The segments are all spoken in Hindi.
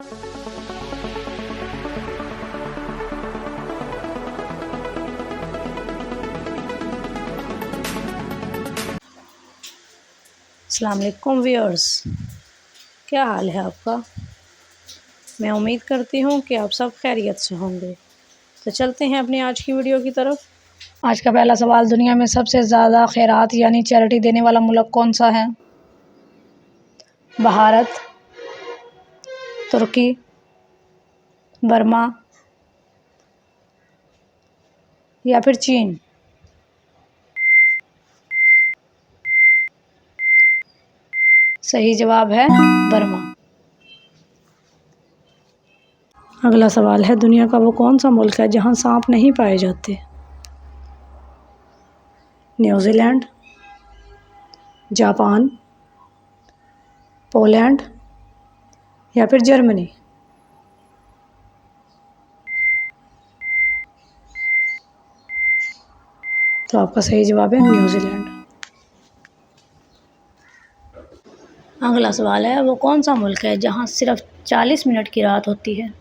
अस्सलाम वालेकुम व्यूअर्स, क्या हाल है आपका। मैं उम्मीद करती हूँ कि आप सब खैरियत से होंगे। तो चलते हैं अपनी आज की वीडियो की तरफ। आज का पहला सवाल, दुनिया में सबसे ज़्यादा खैरात यानी चैरिटी देने वाला मुल्क कौन सा है। भारत, तुर्की, बर्मा या फिर चीन। सही जवाब है बर्मा। अगला सवाल है, दुनिया का वो कौन सा मुल्क है जहाँ सांप नहीं पाए जाते। न्यूजीलैंड, जापान, पोलैंड या फिर जर्मनी। तो आपका सही जवाब है न्यूजीलैंड। अगला सवाल है, वो कौन सा मुल्क है जहाँ सिर्फ 40 मिनट की रात होती है।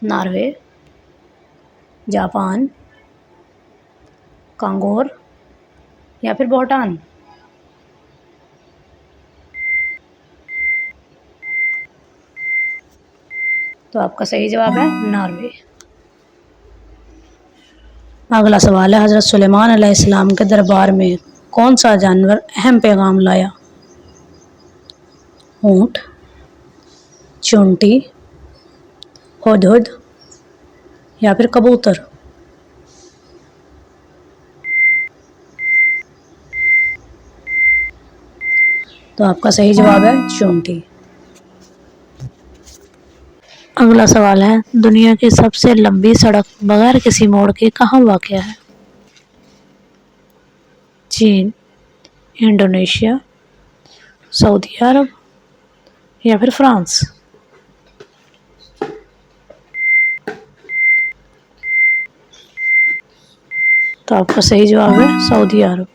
नॉर्वे, जापान, कांगोर या फिर भूटान। तो आपका सही जवाब है नॉर्वे। अगला सवाल है, हज़रत सुलेमान अलैहिस्सलाम के दरबार में कौन सा जानवर अहम पैगाम लाया। ऊँट, चूंटी, हुदहुद या फिर कबूतर। तो आपका सही जवाब है चूंटी। अगला सवाल है, दुनिया की सबसे लंबी सड़क बगैर किसी मोड़ के कहाँ वाक़या है। चीन, इंडोनेशिया, सऊदी अरब या फिर फ्रांस। तो आपका सही जवाब है सऊदी अरब।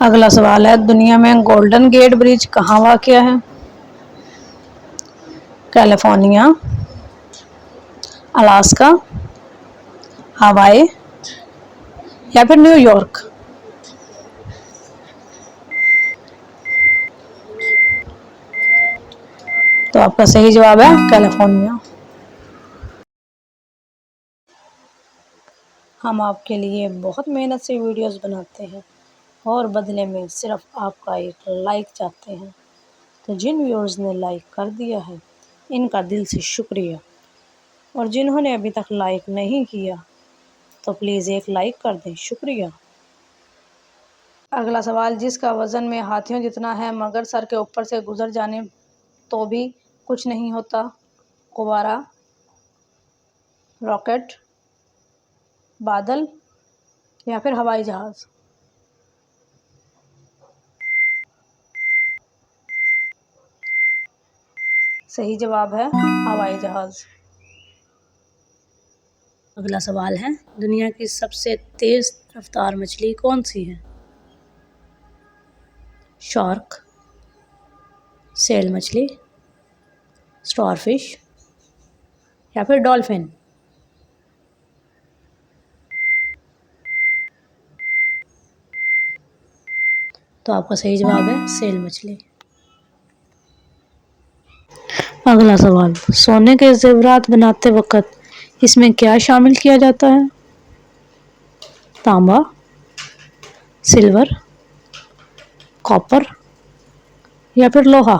अगला सवाल है, दुनिया में गोल्डन गेट ब्रिज कहाँ वाक़या है। कैलिफोर्निया, अलास्का, हवाई या फिर न्यूयॉर्क। तो आपका सही जवाब है कैलिफोर्निया। हम आपके लिए बहुत मेहनत से वीडियोस बनाते हैं और बदले में सिर्फ आपका एक लाइक चाहते हैं। तो जिन व्यूअर्स ने लाइक कर दिया है, इनका दिल से शुक्रिया। और जिन्होंने अभी तक लाइक नहीं किया, तो प्लीज़ एक लाइक कर दें, शुक्रिया। अगला सवाल, जिसका वज़न में हाथियों जितना है मगर सर के ऊपर से गुजर जाने तो भी कुछ नहीं होता। गुब्बारा, रॉकेट, बादल या फिर हवाई जहाज़। सही जवाब है हवाई जहाज़। अगला सवाल है, दुनिया की सबसे तेज़ रफ्तार मछली कौन सी है। शार्क, सेल मछली, स्टारफिश या फिर डॉल्फिन। तो आपका सही जवाब है सेल मछली। अगला सवाल, सोने के ज़ेवरात बनाते वक़्त इसमें क्या शामिल किया जाता है। तांबा, सिल्वर, कॉपर या फिर लोहा।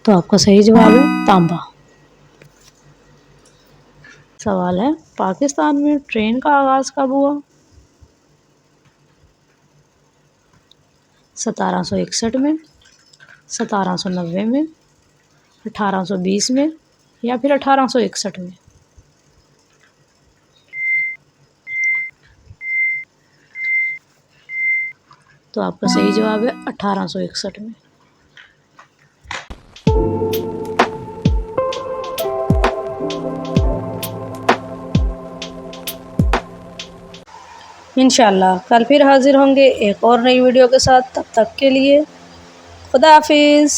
तो आपका सही जवाब है तांबा। सवाल है, पाकिस्तान में ट्रेन का आगाज़ कब हुआ। 1761 में, 1790 में, 1820 में या फिर 1861 में। तो आपका सही जवाब है 1861 में। इंशाल्लाह कल फिर हाज़िर होंगे एक और नई वीडियो के साथ। तब तक के लिए खुदा हाफिज़।